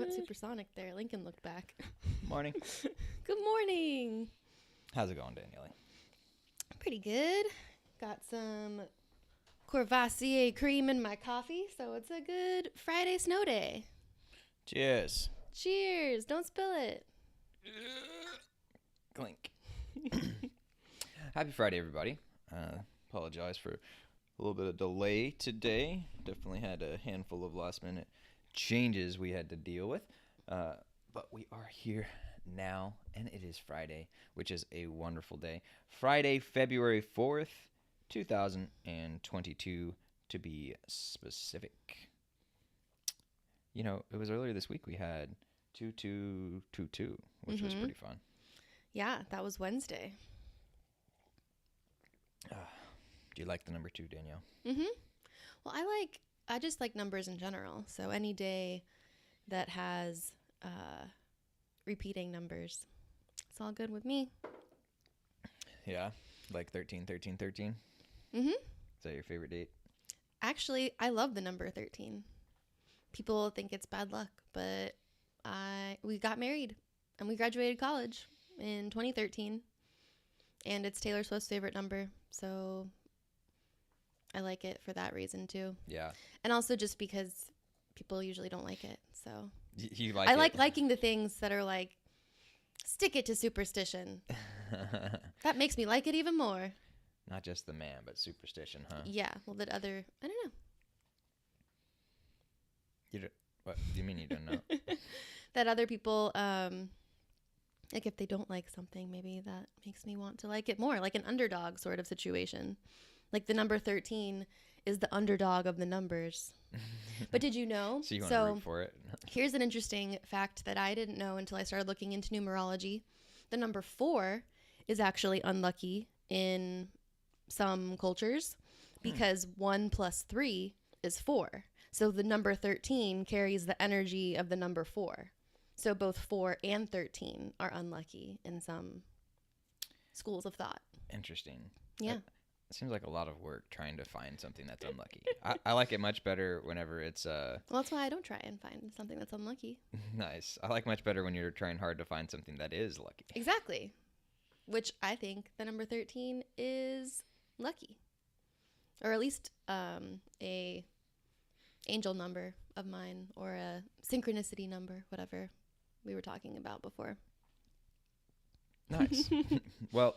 went supersonic there. Lincoln looked back. Morning. Good morning. How's it going, Danielle? Pretty good. Got some Courvoisier cream in my coffee, so it's a good Friday snow day. Cheers. Cheers. Don't spill it. Clink. Happy Friday, everybody. Apologize for a little bit of delay today. Definitely had a handful of last-minute changes we had to deal with. But we are here now, and it is Friday, which is a wonderful day. Friday, February 4th, 2022, to be specific. You know, it was earlier this week we had 2222, which was pretty fun. Yeah, that was Wednesday. Do you like the number 2, Danielle? Well, I just like numbers in general. So any day that has repeating numbers, it's all good with me. Yeah, like 13, 13, 13? Mm-hmm. Is that your favorite date? Actually, I love the number 13. People think it's bad luck, but we got married and we graduated college in 2013, and it's Taylor Swift's favorite number, so I like it for that reason too. Yeah. And also just because people usually don't like it, so You like I it? like liking the things that are like, stick it to superstition. That makes me like it even more. Not just the man, but superstition, huh? Yeah, well, I don't know. What do you mean you don't know? That other people, like if they don't like something, maybe that makes me want to like it more, like an underdog sort of situation. Like the number 13 is the underdog of the numbers. But did you know? So you want to root for it? Here's an interesting fact that I didn't know until I started looking into numerology. The number 4 is actually unlucky in some cultures because 1 plus 3 is 4. So the number 13 carries the energy of the number 4. So both 4 and 13 are unlucky in some schools of thought. Interesting. Yeah. It seems like a lot of work trying to find something that's unlucky. I like it much better whenever it's Well, that's why I don't try and find something that's unlucky. nice. I like much better when you're trying hard to find something that is lucky. Exactly. Which I think the number 13 is lucky. Or at least a angel number of mine, or a synchronicity number, whatever we were talking about before. Nice. Well,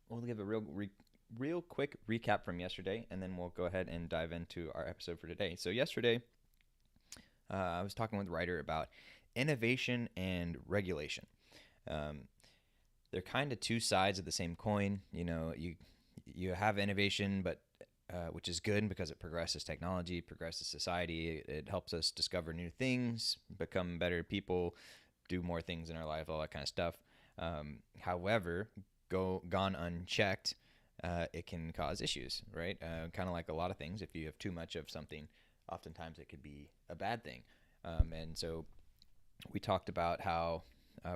we'll give a real quick recap from yesterday, and then we'll go ahead and dive into our episode for today. So yesterday, I was talking with Ryder about innovation and regulation. They're kind of two sides of the same coin. You know, you have innovation, but which is good because it progresses technology, progresses society. It helps us discover new things, become better people, do more things in our life, all that kind of stuff. However, gone unchecked, it can cause issues, right? Kind of like a lot of things. If you have too much of something, oftentimes it could be a bad thing. And so we talked about how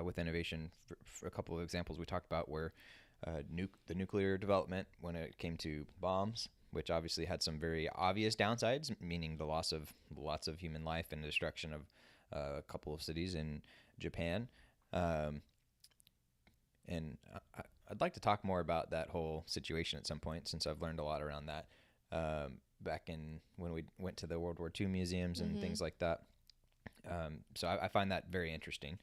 with innovation, for a couple of examples we talked about were the nuclear development when it came to bombs, which obviously had some very obvious downsides, meaning the loss of lots of human life and the destruction of a couple of cities in Japan. And I'd like to talk more about that whole situation at some point, since I've learned a lot around that back in when we went to the World War II museums and things like that. So I find that very interesting.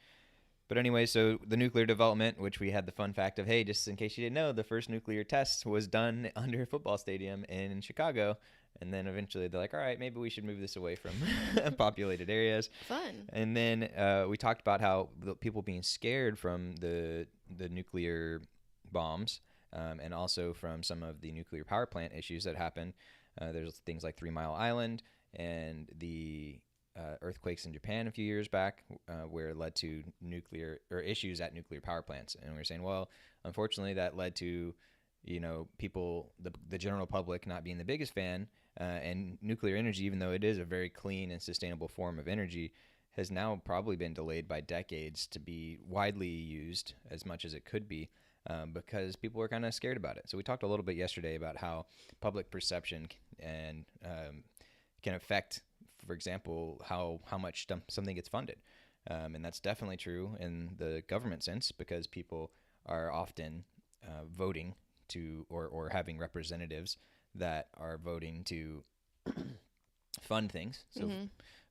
But anyway, so the nuclear development, which we had the fun fact of, hey, just in case you didn't know, the first nuclear test was done under a football stadium in Chicago. And then eventually they're like, all right, maybe we should move this away from populated areas. Fun. And then we talked about how the people being scared from the nuclear bombs and also from some of the nuclear power plant issues that happened. There's things like 3 Mile Island and the earthquakes in Japan a few years back, where it led to nuclear or issues at nuclear power plants. And we were saying, well, unfortunately, that led to, you know, people, the general public not being the biggest fan, and nuclear energy, even though it is a very clean and sustainable form of energy, has now probably been delayed by decades to be widely used as much as it could be, because people are kind of scared about it. So we talked a little bit yesterday about how public perception and can affect, for example, how much something gets funded. And that's definitely true in the government sense, because people are often voting to or having representatives that are voting to fund things. So,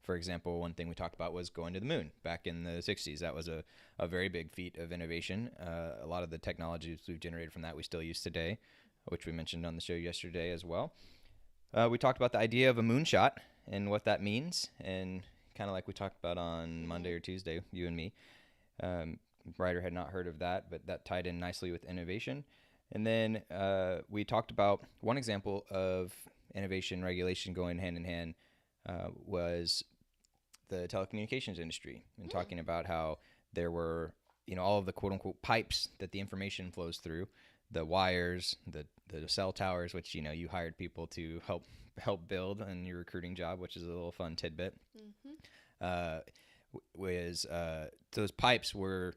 for example, one thing we talked about was going to the moon back in the 60s. That was a very big feat of innovation. A lot of the technologies we've generated from that we still use today, which we mentioned on the show yesterday as well. We talked about the idea of a moonshot and what that means, and kind of like we talked about on Monday or Tuesday, you and me. Ryder had not heard of that, but that tied in nicely with innovation. And then we talked about one example of innovation regulation going hand in hand was the telecommunications industry, and talking about how there were, all of the quote unquote pipes that the information flows through, the wires, the cell towers, which, you hired people to help build in your recruiting job, which is a little fun tidbit. Those pipes were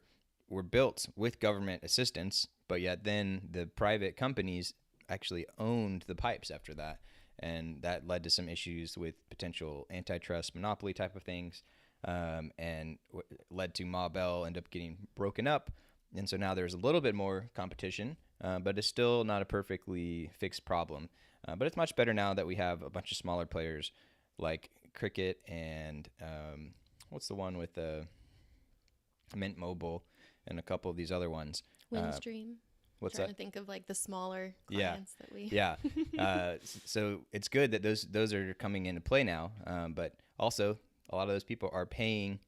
built with government assistance, but yet then the private companies actually owned the pipes after that. And that led to some issues with potential antitrust monopoly type of things, and led to Ma Bell end up getting broken up. And so now there's a little bit more competition, but it's still not a perfectly fixed problem. But it's much better now that we have a bunch of smaller players like Cricket and what's the one with Mint Mobile and a couple of these other ones. Windstream. What's trying that? to think of like the smaller clients that we. Yeah. So it's good that those are coming into play now. But also a lot of those people are paying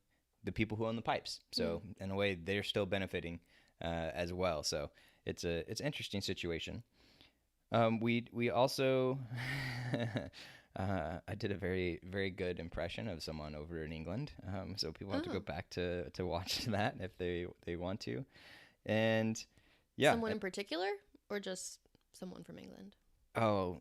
the people who own the pipes. So in a way, they're still benefiting as well. So it's an interesting situation. We also I did a very, very good impression of someone over in England. So people have to go back to watch that if they want to. And yeah. Someone in particular, or just someone from England? Oh,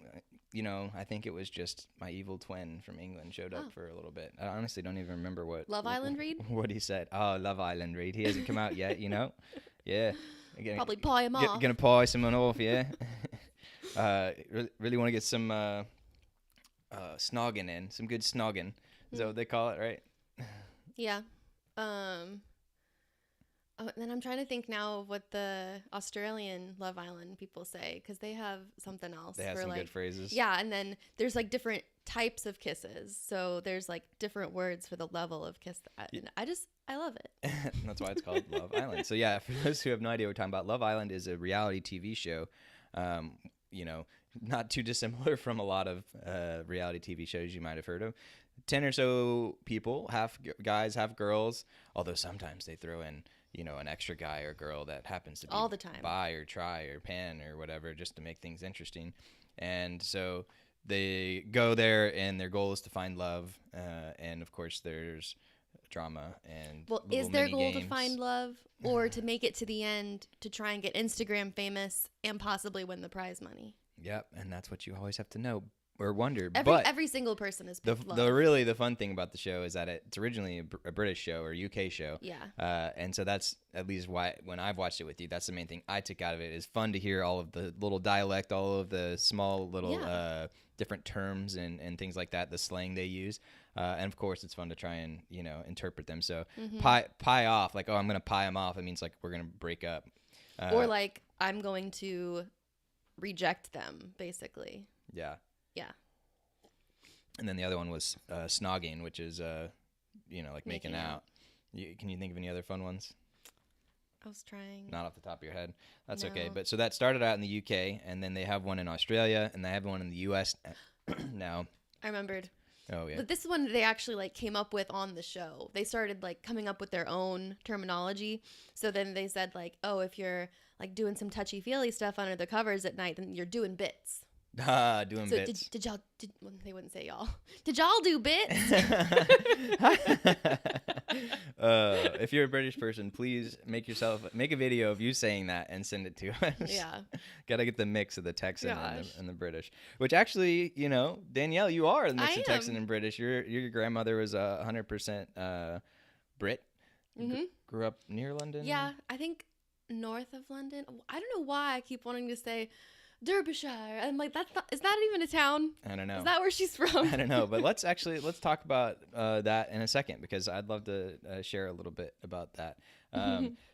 I think it was just my evil twin from England showed up for a little bit. I honestly don't even remember what Love Island Read? What he said. Oh, Love Island Read. He hasn't come out yet, Yeah. Probably paw him off. Gonna paw someone off, yeah. Really want to get some snogging in, some good snogging. Is that what they call it, right? Yeah. And then I'm trying to think now of what the Australian Love Island people say, because they have something else. They have some good phrases. Yeah, and then there's like different types of kisses. So there's like different words for the level of kiss. I love it. That's why it's called Love Island. So yeah, for those who have no idea what we're talking about, Love Island is a reality TV show. Not too dissimilar from a lot of reality TV shows you might have heard of. 10 or so people, half guys, half girls, although sometimes they throw in an extra guy or girl that happens to be all the time, bi or tri or pan or whatever, just to make things interesting. And so they go there, and their goal is to find love. And of course, there's drama and is their goal to find love, or to make it to the end to try and get Instagram famous and possibly win the prize money? Yep, and that's what you always have to know or wonder. Every single person is the fun thing about the show is that it's originally a British show or UK show. Yeah. And so that's at least why when I've watched it with you, that's the main thing I took out of it. Is fun to hear all of the little dialect, all of the small little different terms and things like that, the slang they use. And of course, it's fun to try and interpret them. So pie off, like, oh, I'm gonna pie him off. It means like we're gonna break up. Or like I'm going to reject them, basically. Yeah. Yeah. And then the other one was snogging, which is, like making out. Can you think of any other fun ones? I was trying. Not off the top of your head. That's No. okay. But so that started out in the UK, and then they have one in Australia, and they have one in the US now. I remembered. Oh, yeah. But this one they actually like came up with on the show. They started like coming up with their own terminology. So then they said like, oh, if you're like doing some touchy-feely stuff under the covers at night, then you're doing bits. Doing so bits. Did y'all? Well, they wouldn't say y'all. Did y'all do bits? If you're a British person, please make a video of you saying that and send it to us. Yeah. Gotta get the mix of the Texan and the British. Which actually, Danielle, you are the mix of Texan and British. Your grandmother was 100% Brit. Mm-hmm. Grew up near London. Yeah, I think north of London. I don't know why I keep wanting to say Derbyshire. I'm like, is that even a town? I don't know. Is that where she's from? I don't know, but let's talk about that in a second, because I'd love to share a little bit about that.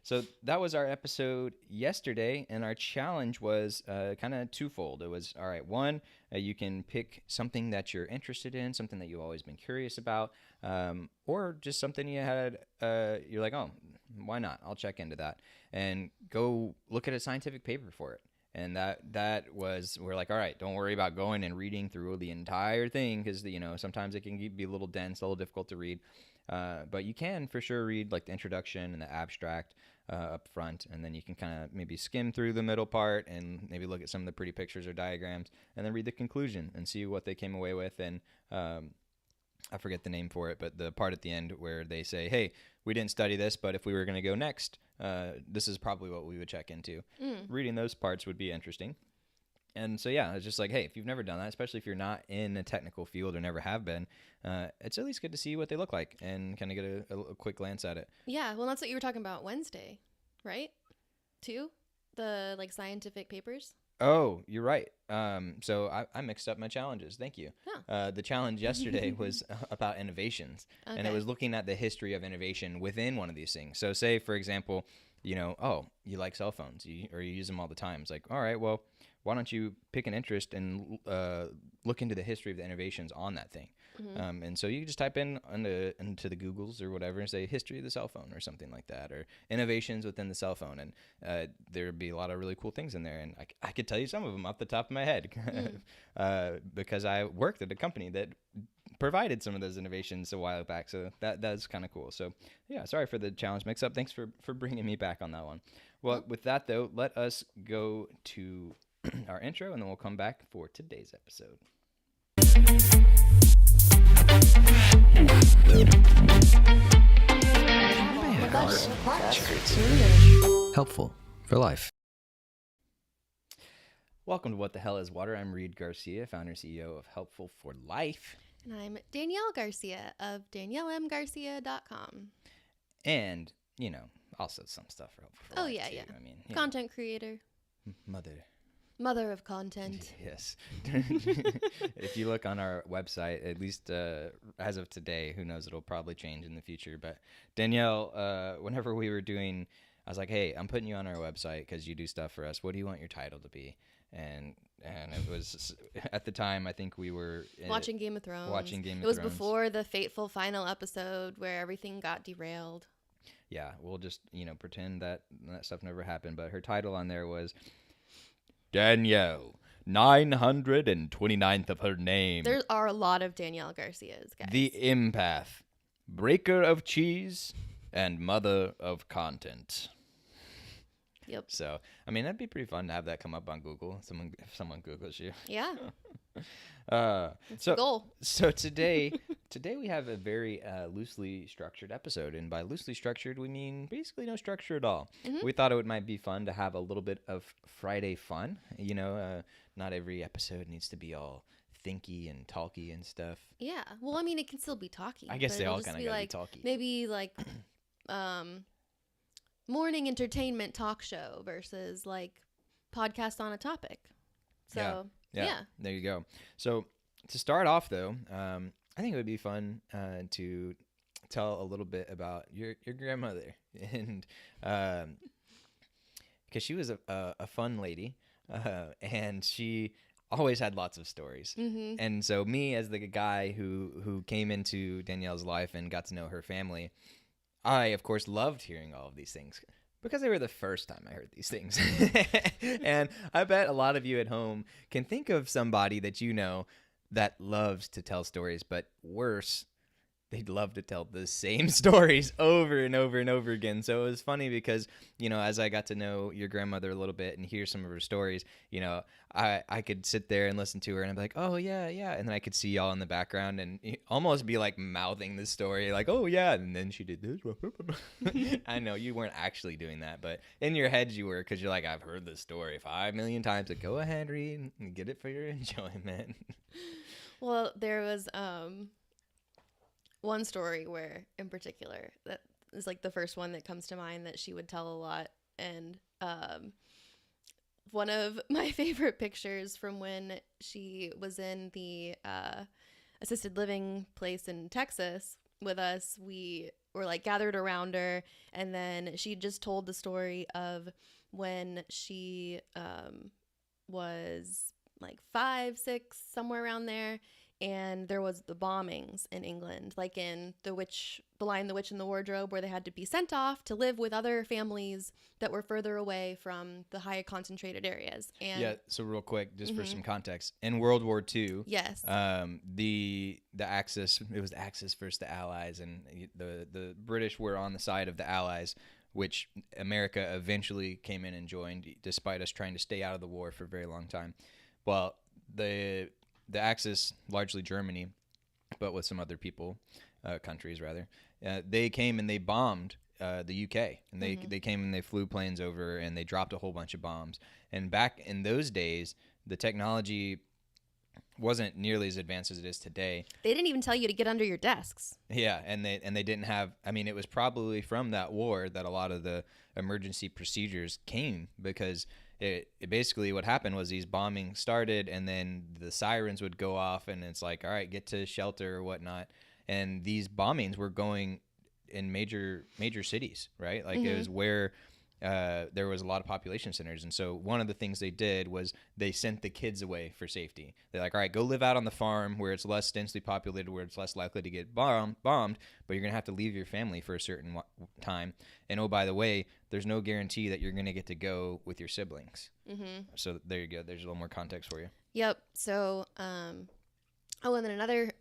So that was our episode yesterday, and our challenge was kind of twofold. It was, all right, one, you can pick something that you're interested in, something that you've always been curious about, or just something you had, you're like, oh, why not? I'll check into that, and go look at a scientific paper for it. And that was, we're like, all right, don't worry about going and reading through the entire thing, because sometimes it can be a little dense, a little difficult to read. But you can for sure read like the introduction and the abstract up front, and then you can kind of maybe skim through the middle part and maybe look at some of the pretty pictures or diagrams, and then read the conclusion and see what they came away with. And I forget the name for it, but the part at the end where they say, hey, we didn't study this, but if we were going to go next, this is probably what we would check into. Reading those parts would be interesting. And so, yeah, it's just like, hey, if you've never done that, especially if you're not in a technical field or never have been, it's at least good to see what they look like and kind of get a quick glance at it. Yeah, well, that's what you were talking about Wednesday, right? Too? The, like, scientific papers? Oh, you're right. So I mixed up my challenges. Thank you. Oh. The challenge yesterday was about innovations, and it was looking at the history of innovation within one of these things. So say, for example, oh, you like cell phones, or you use them all the time. It's like, all right, well, why don't you pick an interest and look into the history of the innovations on that thing? And so you just type into the Googles or whatever and say history of the cell phone or something like that, or innovations within the cell phone. And there'd be a lot of really cool things in there. And I could tell you some of them off the top of my head because I worked at a company that provided some of those innovations a while back. So that's kind of cool. So yeah, sorry for the challenge mix up. Thanks for bringing me back on that one. Well, with that though, let us go to our intro, and then we'll come back for today's episode. Helpful for life. Welcome to What the Hell is Water? I'm Reed Garcia, founder and CEO of Helpful for Life. And I'm Danielle Garcia of DanielleMGarcia.com. And, also some stuff for Helpful for Life. Yeah, too. yeah. I mean, content creator. Mother of content. Yes. If you look on our website, at least as of today, who knows, it'll probably change in the future. But Danielle, whenever we were doing, I was like, hey, I'm putting you on our website because you do stuff for us. What do you want your title to be? And it was, at the time, I think we were watching Game of Thrones. It was before the fateful final episode where everything got derailed. Yeah, we'll just, pretend that stuff never happened. But her title on there was Danielle, 929th of her name. There are a lot of Danielle Garcias, guys. The empath, breaker of cheese, and mother of content. Yep. So, I mean, that'd be pretty fun to have that come up on Google. If someone Googles you. Yeah. That's the goal. So today we have a very loosely structured episode, and by loosely structured we mean basically no structure at all. Mm-hmm. We thought it might be fun to have a little bit of Friday fun. Not every episode needs to be all thinky and talky and stuff. Yeah. Well, I mean, it can still be talky. I guess they all kind of gotta be talky. Maybe like morning entertainment talk show versus like podcast on a topic. So yeah. There you go. So to start off though, I think it would be fun to tell a little bit about your grandmother, and because she was a fun lady, and she always had lots of stories. Mm-hmm. And so me, as the guy who came into Danielle's life and got to know her family, I of course loved hearing all of these things, because they were the first time I heard these things. And I bet a lot of you at home can think of somebody that you know that loves to tell stories, but worse, they'd love to tell the same stories over and over and over again. So it was funny because, as I got to know your grandmother a little bit and hear some of her stories, I could sit there and listen to her and I'd be like, oh, yeah. And then I could see y'all in the background and almost be like mouthing the story like, oh, yeah. And then she did this. I know you weren't actually doing that, but in your head you were, because you're like, I've heard this story 5 million times. Like, go ahead, Reed, and get it for your enjoyment. Well, there was one story where, in particular, that is like the first one that comes to mind that she would tell a lot, and one of my favorite pictures from when she was in the assisted living place in Texas with us, we were like gathered around her, and then she just told the story of when she was like 5, 6, somewhere around there, and there was the bombings in England, like in The Lion, the Witch, and the Wardrobe, where they had to be sent off to live with other families that were further away from the high concentrated areas. And yeah. So real quick, just for some context, in World War II, yes, the Axis, it was the Axis versus the Allies, and the British were on the side of the Allies, which America eventually came in and joined, despite us trying to stay out of the war for a very long time. Well, the Axis, largely Germany, but with some other countries rather, they came and they bombed the UK, and they came and they flew planes over and they dropped a whole bunch of bombs. And back in those days, the technology wasn't nearly as advanced as it is today. They didn't even tell you to get under your desks. Yeah, and they didn't have. I mean, it was probably from that war that a lot of the emergency procedures came, because it basically, what happened was these bombings started, and then the sirens would go off, and it's like, all right, get to shelter or whatnot. And these bombings were going in major cities, right? Like it was where there was a lot of population centers. And so one of the things they did was they sent the kids away for safety. They're like, all right, go live out on the farm where it's less densely populated, where it's less likely to get bombed, but you're going to have to leave your family for a certain time. And oh, by the way, there's no guarantee that you're going to get to go with your siblings. So there you go. There's a little more context for you. Yep. So, and then another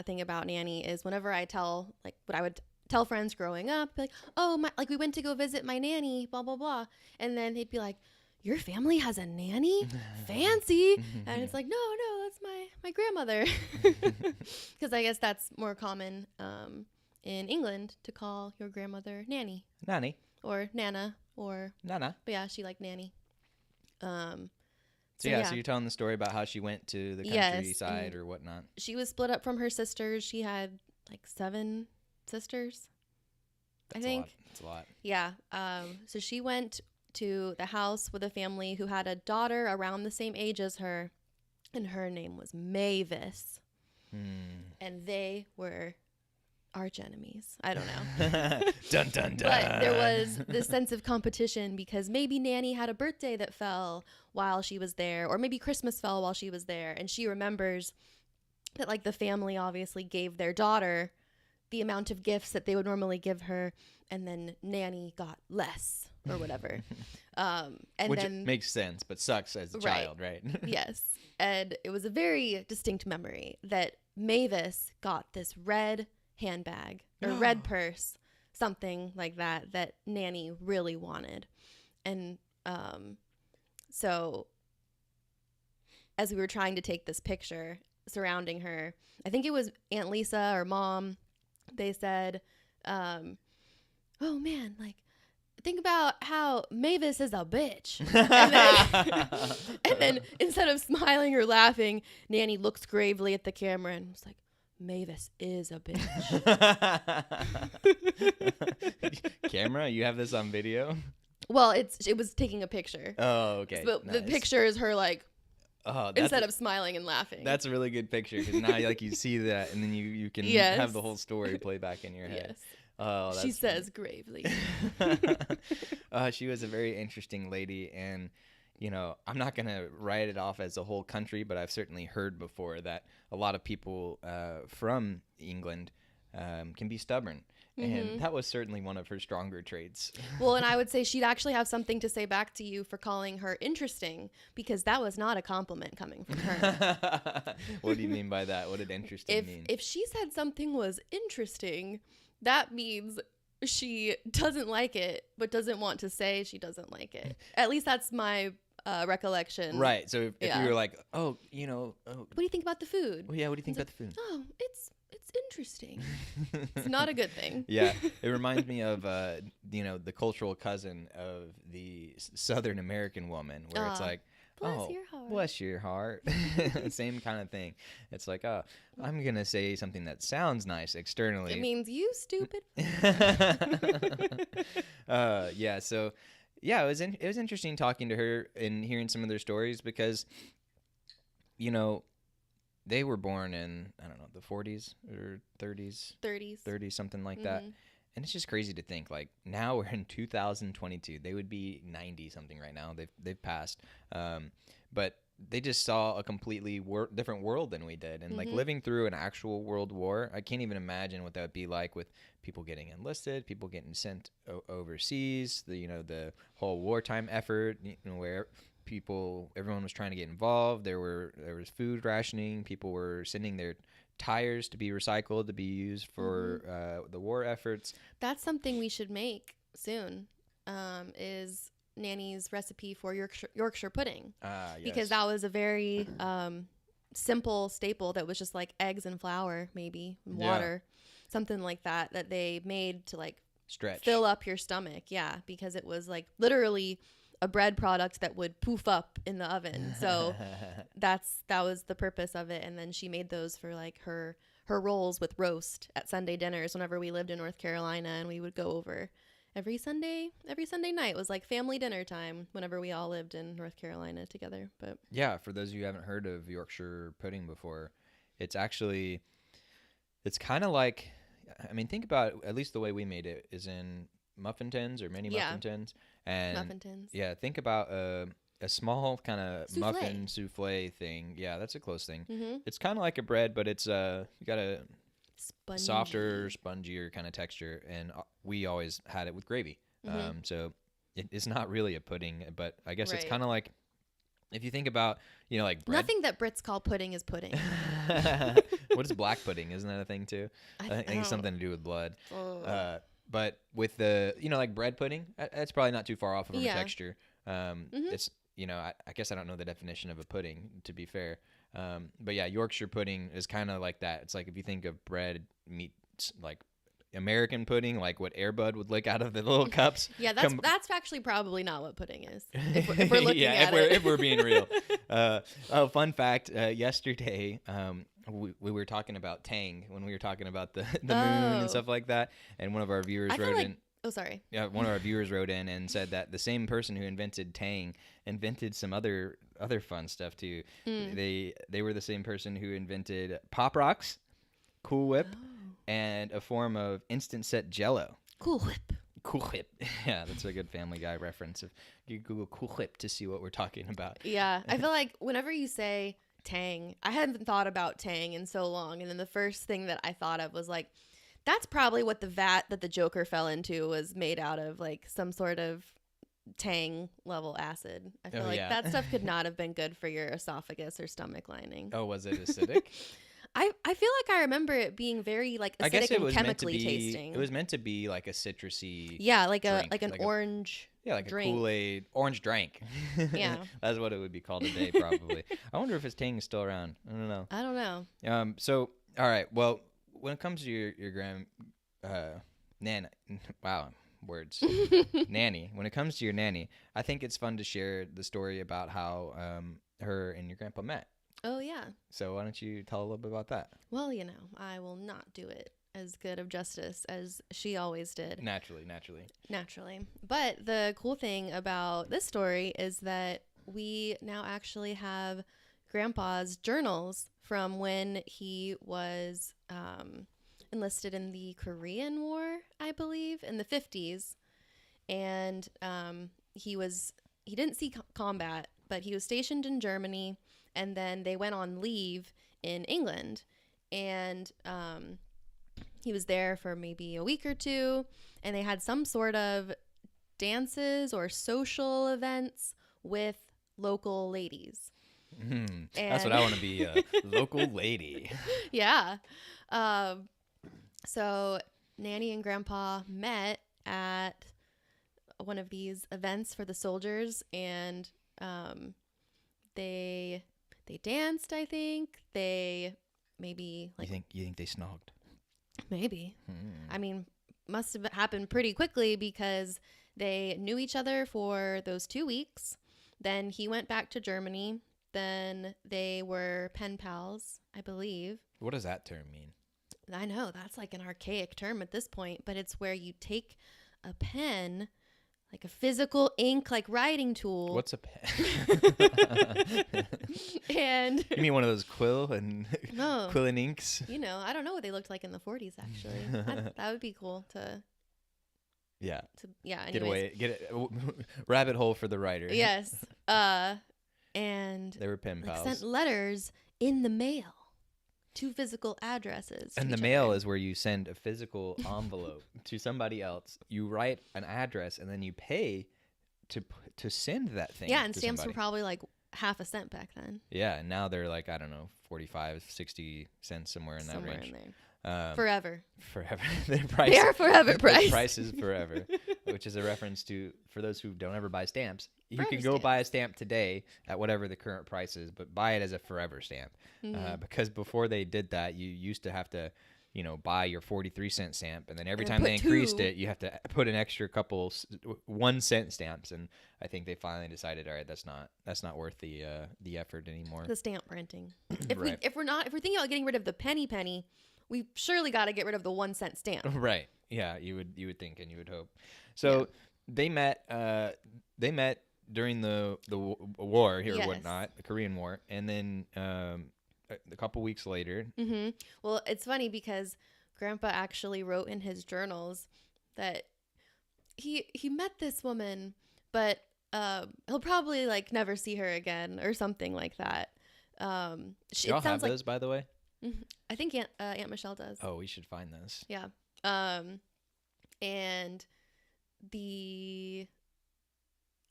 thing about Nanny is whenever I tell, like, what I would tell friends growing up, like, oh, like we went to go visit my nanny, blah, blah, blah. And then they'd be like, your family has a nanny? Fancy. And it's like, no, that's my grandmother. Because I guess that's more common in England to call your grandmother Nanny. Nanny. Or Nana. Or Nana. But yeah, she liked Nanny. So you're telling the story about how she went to the countryside or whatnot. She was split up from her sisters. She had like 7 sisters, I think. That's a lot. Yeah. So she went to the house with a family who had a daughter around the same age as her, and her name was Mavis. And they were arch enemies. I don't know. Dun, dun, dun. But there was this sense of competition because maybe Nanny had a birthday that fell while she was there, or maybe Christmas fell while she was there, and she remembers that, like, the family obviously gave their daughter the amount of gifts that they would normally give her, and then Nanny got less or whatever. Which makes sense, but sucks as a child, right? Yes. And it was a very distinct memory that Mavis got this red handbag or red purse, something like that Nanny really wanted. And so as we were trying to take this picture surrounding her, I think it was Aunt Lisa or Mom, they said, oh man, like, think about how Mavis is a bitch. And then instead of smiling or laughing, Nanny looks gravely at the camera and was like, Mavis is a bitch. Camera, you have this on video? Well, it was taking a picture. Oh, okay. But the picture is her, like, instead of smiling and laughing. That's a really good picture, because now like you see that, and then you can have the whole story play back in your head. Yes. Oh, she says gravely. She was a very interesting lady, and I'm not gonna write it off as a whole country, but I've certainly heard before that a lot of people from England can be stubborn. And that was certainly one of her stronger traits. Well, and I would say she'd actually have something to say back to you for calling her interesting, because that was not a compliment coming from her. What do you mean by that? What did interesting mean? If she said something was interesting, that means she doesn't like it, but doesn't want to say she doesn't like it. At least that's my recollection. Right. So if you were like, what do you think about the food? Well, yeah, what do you think about the food? Oh, it's interesting. It's not a good thing. Yeah, it reminds me of the cultural cousin of the Southern American woman, where it's like, bless your heart. Same kind of thing. It's like, I'm gonna say something that sounds nice externally. It means you stupid. Yeah. So yeah, it was interesting talking to her and hearing some of their stories because, you know, they were born in, I don't know, the 40s or 30s, something like that. And it's just crazy to think, like, now we're in 2022. They would be 90 something right now. They've passed, but they just saw a completely different world than we did, and like living through an actual world war. I can't even imagine what that would be like with people getting enlisted, people getting sent overseas. The whole wartime effort, where everyone was trying to get involved. There was food rationing. People were sending their tires to be recycled to be used for the war efforts. That's something we should make soon. Is Nanny's recipe for Yorkshire pudding. Yes. Because that was a very simple staple that was just like eggs and flour, maybe, and water, something like that they made to like fill up your stomach. Yeah, because it was like literally a bread product that would poof up in the oven. So that was the purpose of it. And then she made those for like her rolls with roast at Sunday dinners whenever we lived in North Carolina, and we would go over every Sunday night. It was like family dinner time whenever we all lived in North Carolina together. But yeah, for those of you who haven't heard of Yorkshire pudding before, it's kind of like, I mean, think about at least the way we made it is in muffin tins or mini muffin tins. And muffin tins. Yeah, think about a small kind of muffin souffle thing. Yeah, that's a close thing. It's kind of like a bread, but it's you got a softer, spongier kind of texture, and we always had it with gravy. So it's not really a pudding, but I guess it's kind of like, if you think about, like bread. Nothing that Brits call pudding is pudding. What is black pudding? Isn't that a thing too? I think it's something to do with blood. But with the, like bread pudding, that's probably not too far off of a texture. It's, I guess I don't know the definition of a pudding, to be fair. But yeah, Yorkshire pudding is kind of like that. It's like if you think of bread meets like American pudding, like what Air Bud would lick out of the little cups. Yeah, that's actually probably not what pudding is. If we're looking at it. If we're being real. Fun fact, yesterday, we were talking about Tang when we were talking about the moon and stuff like that, and one of our viewers wrote in. Oh, sorry. Yeah, one of our viewers wrote in and said that the same person who invented Tang invented some other fun stuff too. They were the same person who invented Pop Rocks, Cool Whip, and a form of instant set Jello. Cool Whip. Cool Whip. Yeah, that's a good Family Guy reference. If you Google Cool Whip to see what we're talking about. Yeah, I feel like whenever you say Tang, I hadn't thought about Tang in so long, and then the first thing that I thought of was like, that's probably what the vat that the Joker fell into was made out of, like some sort of Tang level acid. I feel that stuff could not have been good for your esophagus or stomach lining. Oh, was it acidic? I feel like I remember it being very like acidic and chemically tasting. It was meant to be like a citrusy. Yeah, like drink, an orange. Like drink. A Kool-Aid orange drink. Yeah, that's what it would be called today, probably. I wonder if his Tang is still around. I don't know. So all right, well, when it comes to your Nana, wow, words, nanny. When it comes to your nanny, I think it's fun to share the story about how her and your grandpa met. Oh, yeah. So why don't you tell a little bit about that? Well, I will not do it as good of justice as she always did. Naturally. But the cool thing about this story is that we now actually have Grandpa's journals from when he was enlisted in the Korean War, I believe, in the 50s. And he didn't see combat, but he was stationed in Germany. And then they went on leave in England, and he was there for maybe a week or two, and they had some sort of dances or social events with local ladies. That's what I want to be, a local lady. Yeah. So Nanny and Grandpa met at one of these events for the soldiers, and they danced, I think. They maybe like... You think they snogged? Maybe. I mean, must have happened pretty quickly because they knew each other for those 2 weeks. Then he went back to Germany. Then they were pen pals, I believe. What does that term mean? I know, that's like an archaic term at this point, but it's where you take a pen, like a physical ink like writing tool. What's a pen? And you mean one of those quill and no, quill and inks? you know, I don't know what they looked like in the 40s actually. That would be cool to Yeah. Anyways. Get away. Get it. Rabbit hole for the writer. Yes. And they were pen pals. sent letters in the mail to physical addresses. And the mail is where you send a physical envelope to somebody else. You write an address and then you pay to send that thing. Yeah, and to stamps somebody. were probably like half a cent back then. Yeah, and now they're like, I don't know, 45, 60 cents, somewhere in that range. In there. Forever. Their price, they are forever price. Their price is forever, which is a reference to, for those who don't ever buy stamps, you Forever can go stamps. buy a stamp today at whatever the current price is, but buy it as a forever stamp. Because before they did that, you used to have to, buy your 43-cent stamp, and then every time they increased it, you have to put an extra couple 1-cent stamps. And I think they finally decided, all right, that's not worth the effort anymore. The stamp printing. If Right. we're thinking about getting rid of the penny, we surely got to get rid of the 1-cent stamp. Right. Yeah, you would think and you would hope. So they met during the war here or whatnot, the Korean War, and then a couple weeks later. Mm-hmm. Well, it's funny because Grandpa actually wrote in his journals that he met this woman, but he'll probably like never see her again or something like that. Y'all have those, by the way? I think Aunt Michelle does. Oh, we should find those. Yeah. And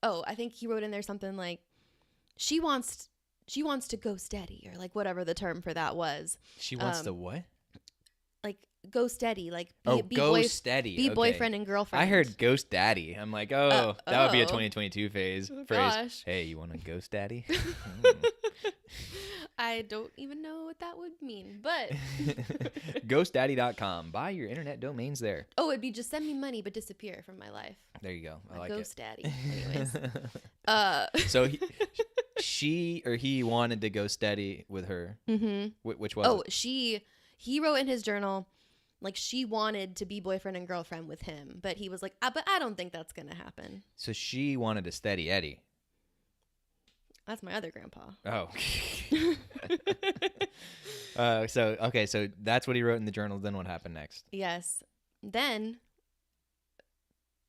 I think he wrote in there something like, she wants to go steady, or like whatever the term for that was. She wants to what? Like go steady, like steady. Be boyfriend and girlfriend. I heard ghost daddy. I'm like, that would be a 2022 phrase. Gosh. Hey, you want a ghost daddy? I don't even know what that would mean, but GhostDaddy.com. Buy your internet domains there. Oh, it'd be just send me money but disappear from my life. There you go. I like ghost it. Daddy. Anyways. So he wanted to go steady with her. Mm-hmm. Which was he wrote in his journal like she wanted to be boyfriend and girlfriend with him, but he was like, but I don't think that's gonna happen. So she wanted a steady Eddie. That's my other grandpa. Oh. So that's what he wrote in the journal. Then what happened next? Yes. Then,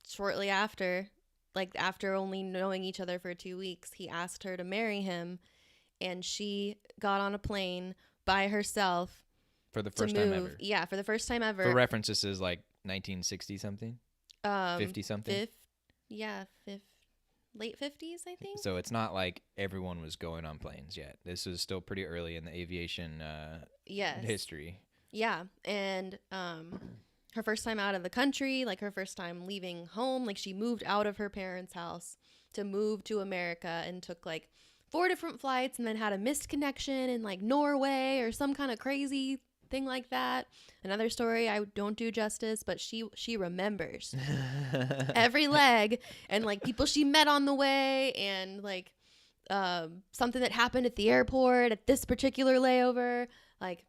shortly after, like after only knowing each other for 2 weeks, he asked her to marry him, and she got on a plane by herself. For the first time ever. Yeah, for the first time ever. For reference, this is like 1960 something? 50 something? Late 50s, I think. So it's not like everyone was going on planes yet. This was still pretty early in the aviation history. Yeah, and her first time out of the country, like her first time leaving home, like she moved out of her parents' house to move to America and took like 4 different flights and then had a missed connection in like Norway or some kind of crazy thing like that. Another story I don't do justice, but she remembers every leg and like people she met on the way and like something that happened at the airport at this particular layover. Like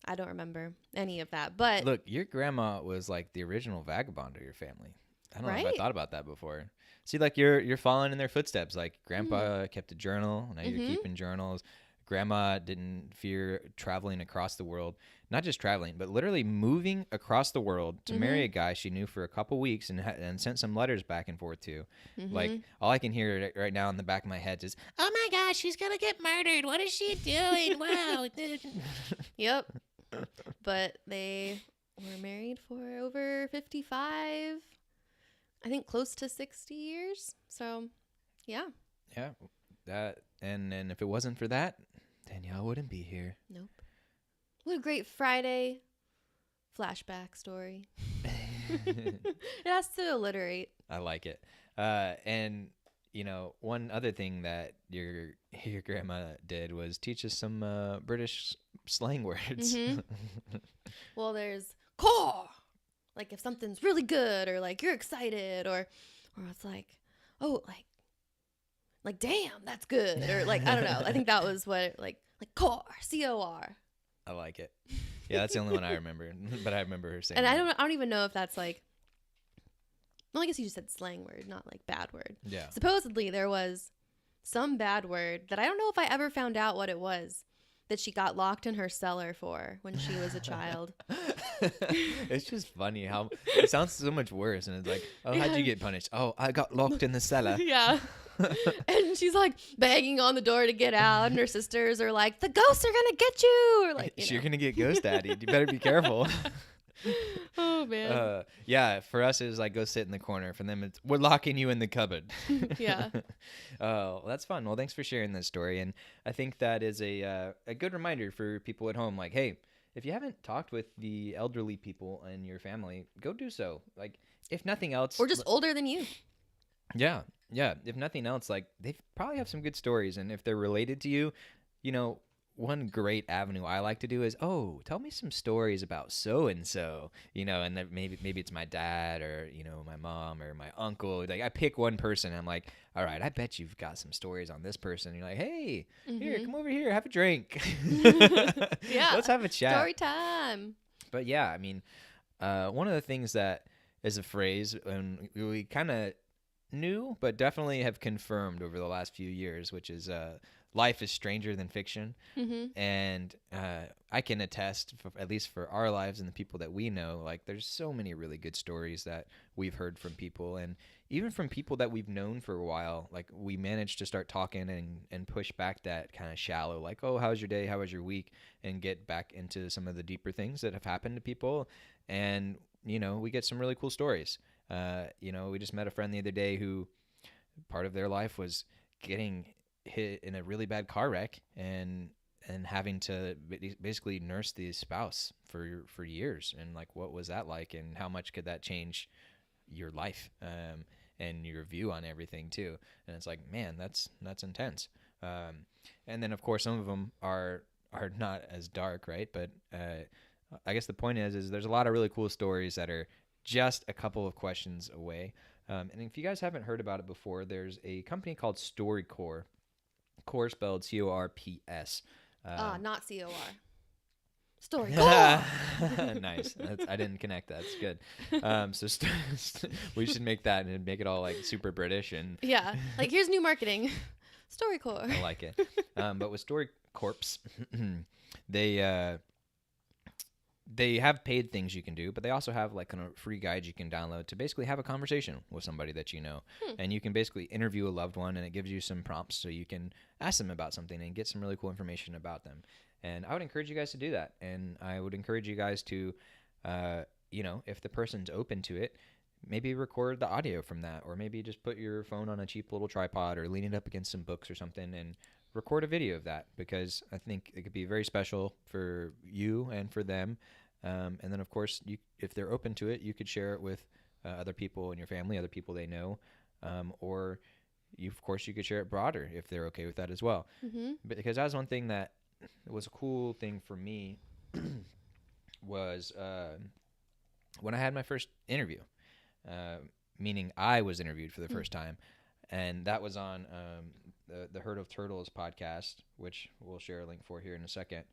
I don't remember any of that. But look, your grandma was like the original vagabond of your family. I don't know if I thought about that before. See, like you're following in their footsteps. Like grandpa kept a journal. Now you're keeping journals. Grandma didn't fear traveling across the world. Not just traveling, but literally moving across the world to marry a guy she knew for a couple weeks and sent some letters back and forth to. Like, all I can hear right now in the back of my head is, oh my gosh, she's going to get murdered. What is she doing? Wow. Yep. But they were married for over 55, I think close to 60 years. So, yeah. Yeah. That and if it wasn't for that, then y'all wouldn't be here. Nope. What a great Friday flashback story. It has to alliterate. I like it. And one other thing that your grandma did was teach us some British slang words. Well, there's caw, like if something's really good or like you're excited or it's like, oh, like damn, that's good, or like I don't know. I think that was what like car, COR. I like it. Yeah, that's the only one I remember, but I remember her saying. And that. I don't even know if that's like Well, I guess you just said slang word, not like bad word. Yeah. Supposedly there was some bad word that I don't know if I ever found out what it was that she got locked in her cellar for when she was a child. It's just funny how it sounds so much worse. And it's like, oh, how'd you get punished? Oh, I got locked in the cellar. Yeah. And she's like banging on the door to get out. And her sisters are like, the ghosts are going to get you. Or like, You're going to get ghost daddy. You better be careful. Oh, man. Yeah, for us, it was like, go sit in the corner. For them, it's, we're locking you in the cupboard. Yeah. Oh, that's fun. Well, thanks for sharing this story. And I think that is a good reminder for people at home. Like, hey, if you haven't talked with the elderly people in your family, go do so. Like, if nothing else. Or just older than you. Yeah. Yeah. If nothing else, like, they probably have some good stories. And if they're related to you, you know, one great avenue I like to do is, oh, tell me some stories about so and so, you know, and then maybe it's my dad or, you know, my mom or my uncle. Like, I pick one person and I'm like, all right, I bet you've got some stories on this person. And you're like, hey, here, come over here, have a drink. Yeah, let's have a chat. Story time. But yeah, I mean, one of the things that is a phrase, and we kind of knew, but definitely have confirmed over the last few years, which is life is stranger than fiction. And I can attest, at least for our lives and the people that we know, like there's so many really good stories that we've heard from people, and even from people that we've known for a while. Like, we managed to start talking and push back that kind of shallow, like, oh, how's your day, how was your week, and get back into some of the deeper things that have happened to people. And you know, we get some really cool stories. You know, we just met a friend the other day who part of their life was getting hit in a really bad car wreck and having to basically nurse the spouse for years. And like, what was that like, and how much could that change your life and your view on everything too? And it's like, man, that's intense. And then of course some of them are not as dark, right? But I guess the point is there's a lot of really cool stories that are just a couple of questions away. And if you guys haven't heard about it before, there's a company called StoryCorps. Core spelled CORPS. Not COR. StoryCorps. Nice. I didn't connect that. It's good. So we should make that and make it all like super British and Yeah, like here's new marketing. StoryCorps. I like it. But with StoryCorps, they have paid things you can do, but they also have like kind of free guides you can download to basically have a conversation with somebody that you know. And you can basically interview a loved one, and it gives you some prompts so you can ask them about something and get some really cool information about them. And I would encourage you guys to do that. And I would encourage you guys to, you know, if the person's open to it, maybe record the audio from that, or maybe just put your phone on a cheap little tripod or lean it up against some books or something and record a video of that, because I think it could be very special for you and for them. And then, of course, if they're open to it, you could share it with other people in your family, other people they know, or of course, you could share it broader if they're okay with that as well. Because that was one thing that was a cool thing for me was when I had my first interview, meaning I was interviewed for the first time. And that was on the Herd of Turtles podcast, which we'll share a link for here in a second.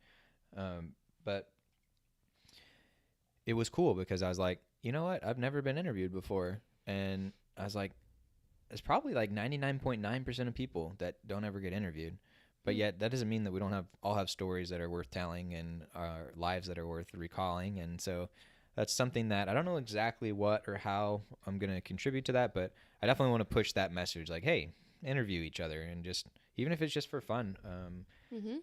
But it was cool because I was like, you know what? I've never been interviewed before. And I was like, it's probably like 99.9% of people that don't ever get interviewed. But yet that doesn't mean that we don't all have stories that are worth telling and our lives that are worth recalling. And so that's something that I don't know exactly what or how I'm going to contribute to that, but I definitely want to push that message, like, hey, interview each other, and just, even if it's just for fun,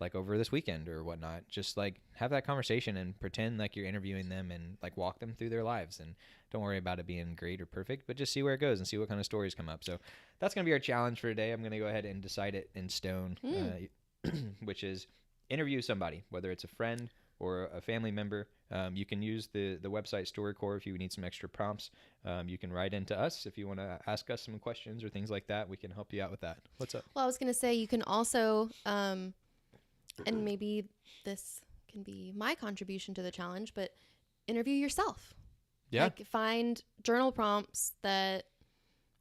like over this weekend or whatnot, just like have that conversation and pretend like you're interviewing them and like walk them through their lives, and don't worry about it being great or perfect, but just see where it goes and see what kind of stories come up. So that's going to be our challenge for today. I'm going to go ahead and decide it in stone, which is interview somebody, whether it's a friend or a family member. You can use the website StoryCorps if you need some extra prompts. You can write into us if you want to ask us some questions or things like that. We can help you out with that. What's up? Well, I was going to say you can also, and maybe this can be my contribution to the challenge, but interview yourself. Yeah. Like, find journal prompts that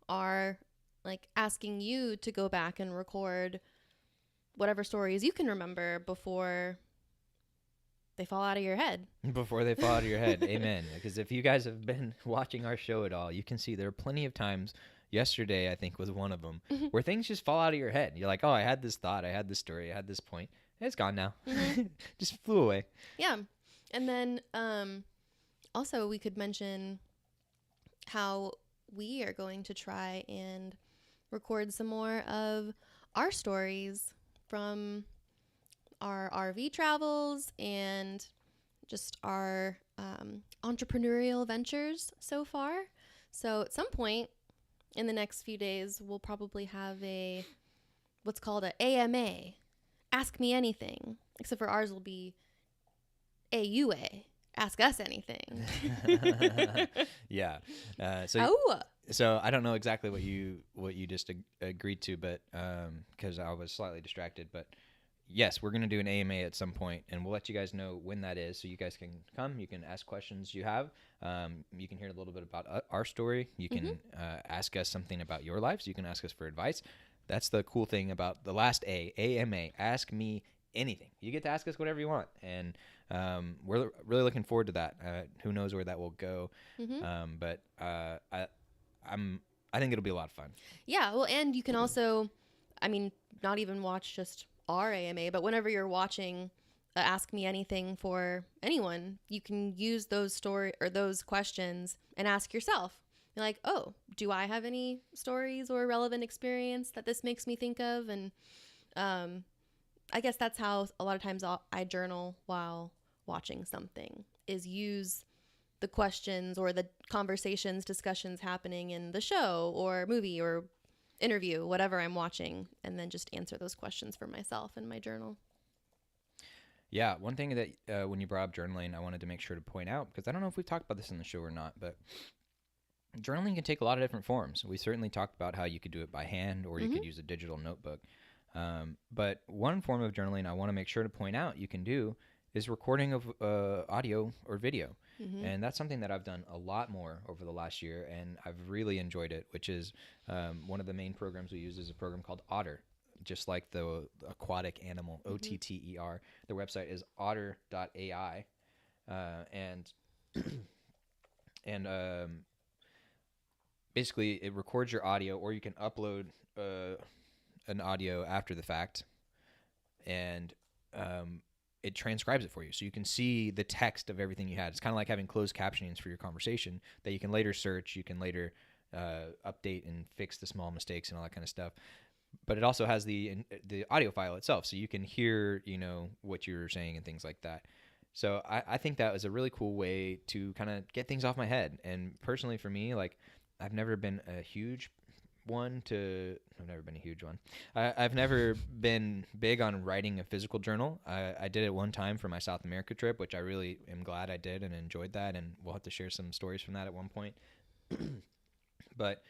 are like asking you to go back and record whatever stories you can remember before they fall out of your head. Before they fall out of your head. Amen. Because if you guys have been watching our show at all, you can see there are plenty of times. Yesterday, I think, was one of them where things just fall out of your head. You're like, oh, I had this thought, I had this story, I had this point. It's gone now. Just flew away. Yeah. And then also we could mention how we are going to try and record some more of our stories from our RV travels and just our entrepreneurial ventures so far. So at some point in the next few days, we'll probably have what's called a AMA, Ask Me Anything, except for ours will be AUA, Ask Us Anything. Yeah. So I don't know exactly what you just agreed to, but because I was slightly distracted, but yes, we're going to do an AMA at some point, and we'll let you guys know when that is, so you guys can come. You can ask questions you have. You can hear a little bit about our story. You can ask us something about your lives. You can ask us for advice. That's the cool thing about the last AMA, Ask Me Anything. You get to ask us whatever you want, and we're really looking forward to that. Who knows where that will go, but I think it'll be a lot of fun. Yeah, well, and you can also, I mean, not even watch just our AMA, but whenever you're watching Ask Me Anything for anyone, you can use those those questions and ask yourself. You're like, oh, do I have any stories or relevant experience that this makes me think of? And I guess that's how a lot of times I journal while watching something, is use the questions or the conversations, discussions happening in the show or movie or interview, whatever I'm watching, and then just answer those questions for myself in my journal. Yeah, one thing that when you brought up journaling, I wanted to make sure to point out, because I don't know if we've talked about this in the show or not, but journaling can take a lot of different forms. We certainly talked about how you could do it by hand, or you could use a digital notebook. But one form of journaling I want to make sure to point out you can do is recording of audio or video. And that's something that I've done a lot more over the last year, and I've really enjoyed it, which is one of the main programs we use is a program called Otter, just like the aquatic animal, OTTER. Their website is otter.ai. And basically it records your audio, or you can upload an audio after the fact, and it transcribes it for you, so you can see the text of everything you had. It's kind of like having closed captionings for your conversation that you can later search, you can later update and fix the small mistakes and all that kind of stuff. But it also has the audio file itself, so you can hear, what you're saying and things like that. So I think that was a really cool way to kind of get things off my head. And personally for me, like, I've never been a huge one. I've never been big on writing a physical journal. I did it one time for my South America trip, which I really am glad I did and enjoyed that, and we'll have to share some stories from that at one point. But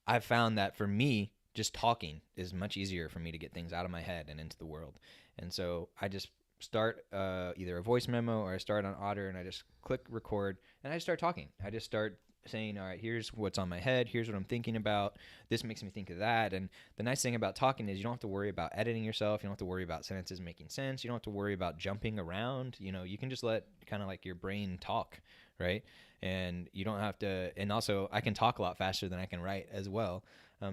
I've found that for me, just talking is much easier for me to get things out of my head and into the world. And so I just start either a voice memo, or I start on Otter and I just click record and I just start talking. I just start saying, all right, here's what's on my head, here's what I'm thinking about, this makes me think of that. And the nice thing about talking is you don't have to worry about editing yourself, you don't have to worry about sentences making sense, you don't have to worry about jumping around. You can just let kind of like your brain talk, right? And you don't have to, and also I can talk a lot faster than I can write as well.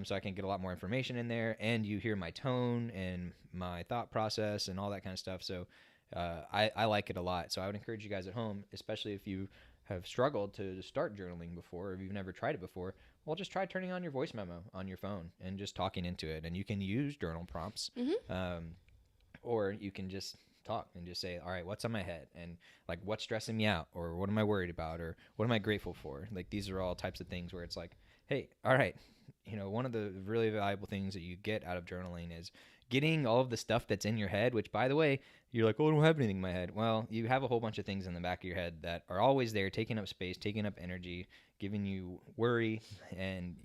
So I can get a lot more information in there, and you hear my tone and my thought process and all that kind of stuff. So I like it a lot. So I would encourage you guys at home, especially if you have struggled to start journaling before, or if you've never tried it before, well, just try turning on your voice memo on your phone and just talking into it. And you can use journal prompts, or you can just talk and just say, all right, what's on my head, and like, what's stressing me out, or what am I worried about, or what am I grateful for? Like, these are all types of things where it's like, hey, all right, one of the really valuable things that you get out of journaling is getting all of the stuff that's in your head, which, by the way, you're like, oh, I don't have anything in my head. Well, you have a whole bunch of things in the back of your head that are always there, taking up space, taking up energy, giving you worry. And,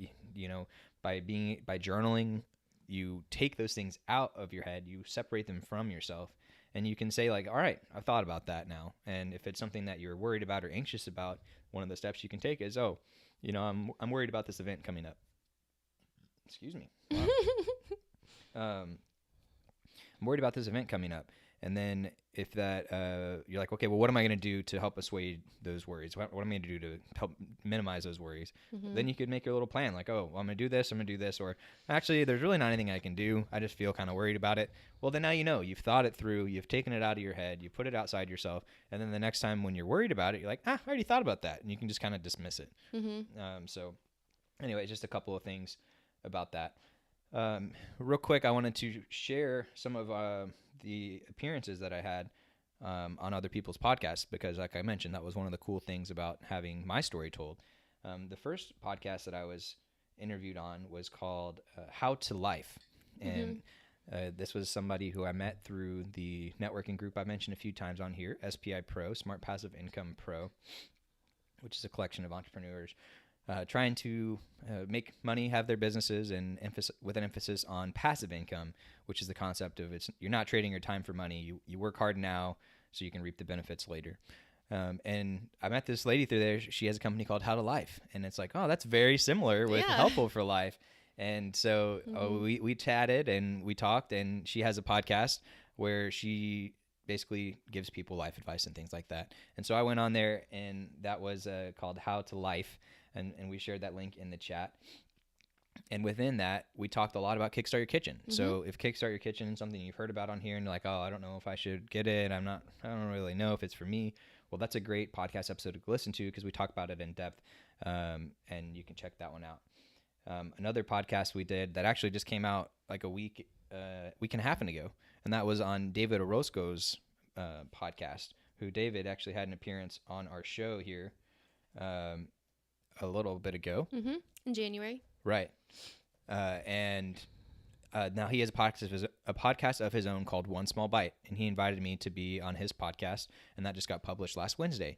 by journaling, you take those things out of your head, you separate them from yourself, and you can say, like, all right, I've thought about that now. And if it's something that you're worried about or anxious about, one of the steps you can take is, I'm worried about this event coming up. Excuse me. Wow. I'm worried about this event coming up, And then if that, you're like, okay, well, what am I going to do to help assuage those worries? What am I going to do to help minimize those worries? Then you could make your little plan like, oh, well, I'm going to do this, I'm going to do this. Or actually, there's really not anything I can do. I just feel kind of worried about it. Well, then now you know. You've thought it through. You've taken it out of your head. You put it outside yourself. And then the next time when you're worried about it, you're like, I already thought about that. And you can just kind of dismiss it. So anyway, just a couple of things about that. Real quick, I wanted to share some of the appearances that I had on other people's podcasts because, like I mentioned, that was one of the cool things about having my story told. The first podcast that I was interviewed on was called How to Life. And this was somebody who I met through the networking group I mentioned a few times on here, SPI Pro, Smart Passive Income Pro, which is a collection of entrepreneurs trying to make money, have their businesses, and with an emphasis on passive income, which is the concept of you're not trading your time for money. You work hard now so you can reap the benefits later. And I met this lady through there. She has a company called How to Life. And it's like, oh, that's very similar with Helpful for Life. And so we chatted and we talked, and she has a podcast where she basically gives people life advice and things like that. And so I went on there, and that was called How to Life. And we shared that link in the chat. And within that, we talked a lot about Kickstart Your Kitchen. So if Kickstart Your Kitchen is something you've heard about on here and you're like, oh, I don't know if I should get it. I don't really know if it's for me. Well, that's a great podcast episode to listen to because we talk about it in depth. And you can check that one out. Another podcast we did that actually just came out like a week and a half ago. And that was on David Orozco's podcast, who David actually had an appearance on our show here a little bit ago. In January. Right. And now he has a podcast of his own called One Small Bite, and he invited me to be on his podcast, and that just got published last Wednesday.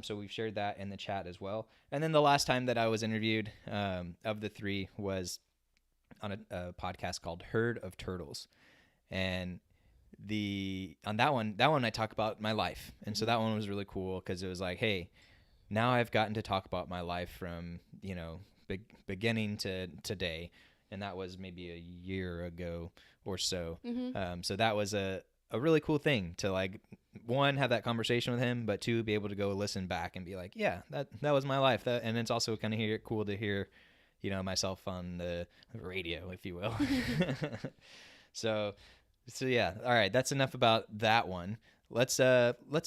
So we've shared that in the chat as well. And then the last time that I was interviewed of the three was on a podcast called Herd of Turtles. And on that one I talk about my life. And so that one was really cool because it was like, hey, now I've gotten to talk about my life from, beginning to today. And that was maybe a year ago or so. So that was a really cool thing to, like, one, have that conversation with him, but two, be able to go listen back and be like, yeah, that was my life. And it's also kind of cool to hear, myself on the radio, if you will. So yeah. All right. That's enough about that one. Let's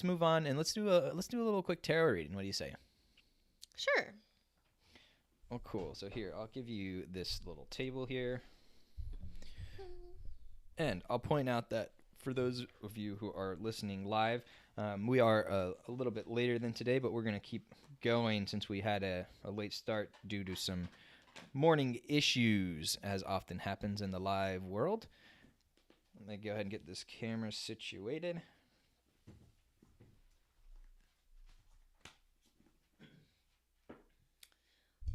move on and let's do a little quick tarot reading. What do you say? Sure. Oh, cool. So here, I'll give you this little table here. And I'll point out that for those of you who are listening live, we are a little bit later than today, but we're going to keep going since we had a late start due to some morning issues, as often happens in the live world. Let me go ahead and get this camera situated.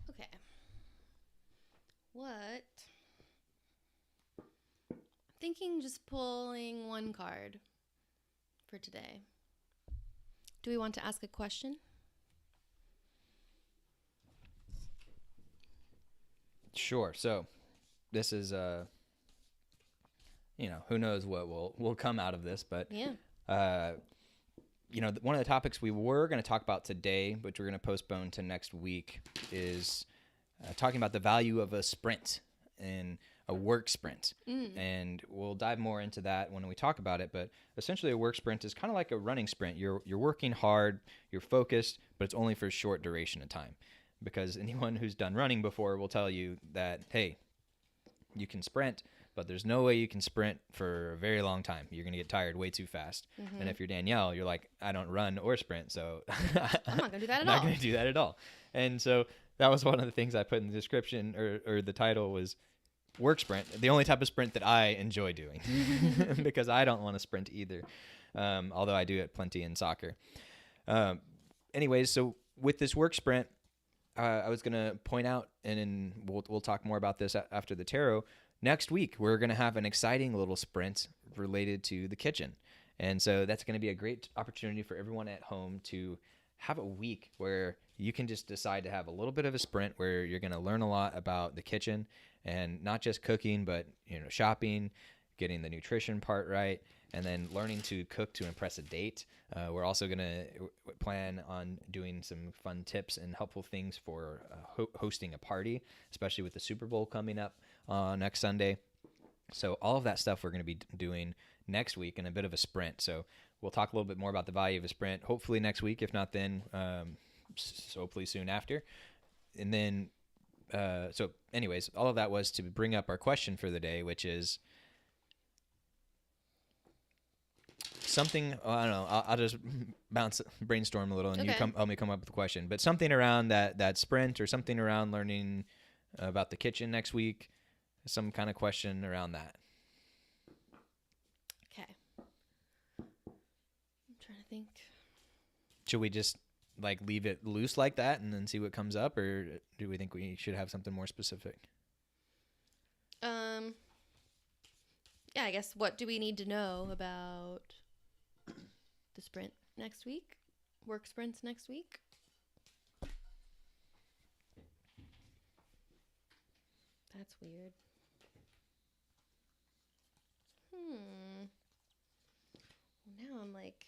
Okay. What? I'm thinking just pulling one card for today. Do we want to ask a question? Sure. So this is who knows what will come out of this, but yeah. One of the topics we were going to talk about today, which we're going to postpone to next week, is talking about the value of a sprint and a work sprint. And we'll dive more into that when we talk about it. But essentially, a work sprint is kind of like a running sprint. You're working hard, you're focused, but it's only for a short duration of time. Because anyone who's done running before will tell you that, hey, you can sprint, but there's no way you can sprint for a very long time. You're going to get tired way too fast. And if you're Danielle, you're like, I don't run or sprint, so I'm not going to do that at all. I'm not going to do that at all. And so that was one of the things I put in the description, or the title was work sprint, the only type of sprint that I enjoy doing, because I don't want to sprint either, although I do it plenty in soccer. Anyways, so with this work sprint, I was going to point out, and we'll talk more about this after the tarot. Next week, we're going to have an exciting little sprint related to the kitchen. And so that's going to be a great opportunity for everyone at home to have a week where you can just decide to have a little bit of a sprint where you're going to learn a lot about the kitchen, and not just cooking, but shopping, getting the nutrition part right, and then learning to cook to impress a date. We're also going to plan on doing some fun tips and helpful things for hosting a party, especially with the Super Bowl coming up next Sunday. So all of that stuff we're going to be doing next week in a bit of a sprint. So we'll talk a little bit more about the value of a sprint, hopefully next week. If not, then so hopefully soon after. And then, so anyways, all of that was to bring up our question for the day, which is something, I don't know, I'll just brainstorm a little, and you help me come up with a question. But something around that sprint, or something around learning about the kitchen next week, some kind of question around that. Okay. I'm trying to think. Should we just leave it loose like that and then see what comes up, or do we think we should have something more specific? Yeah, I guess, what do we need to know about the sprint next week? Work sprints next week? That's weird. Now I'm like...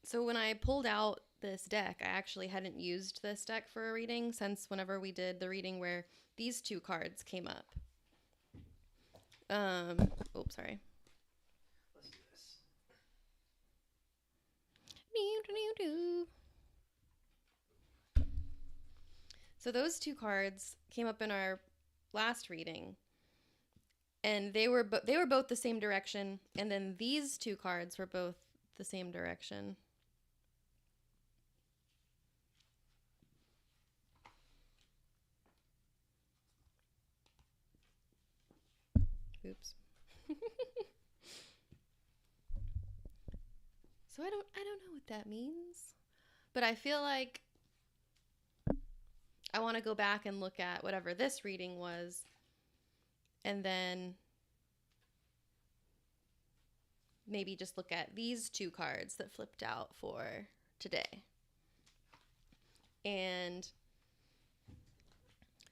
So when I pulled out this deck, I actually hadn't used this deck for a reading since whenever we did the reading where these two cards came up. Oops, sorry. Let's do this. So those two cards came up in our last reading, and they were both the same direction, and then these two cards were both the same direction. Oops. So I don't know what that means, but I feel like I want to go back and look at whatever this reading was, and then maybe just look at these two cards that flipped out for today. And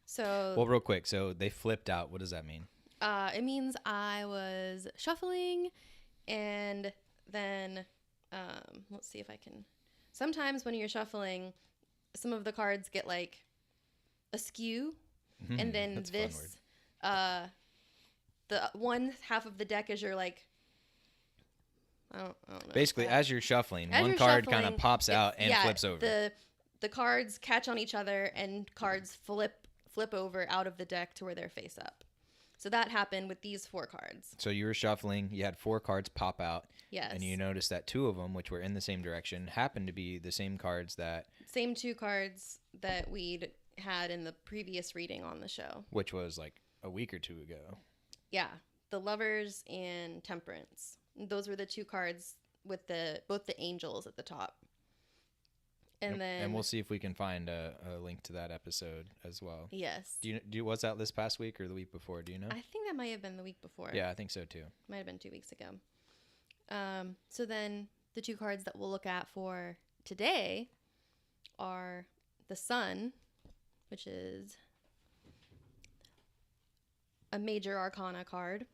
so... Well, real quick, so they flipped out. What does that mean? It means I was shuffling, and then, let's see if I can... Sometimes when you're shuffling, some of the cards get, askew, and then That's this, the one half of the deck is your, I don't know. Basically, as you're shuffling, one card kind of pops out and flips over. The cards catch on each other, and cards flip over out of the deck to where they're face up. So that happened with these four cards. So you were shuffling, you had four cards pop out. Yes. And you noticed that two of them, which were in the same direction, happened to be the same cards that... Same two cards that we'd had in the previous reading on the show. Which was a week or two ago. Yeah. The Lovers and Temperance. Those were the two cards with both the angels at the top. And we'll see if we can find a link to that episode as well. Yes. Was that this past week or the week before? Do you know? I think that might have been the week before. Yeah, I think so too. Might have been 2 weeks ago. So then the two cards that we'll look at for today are the Sun, which is a major arcana card.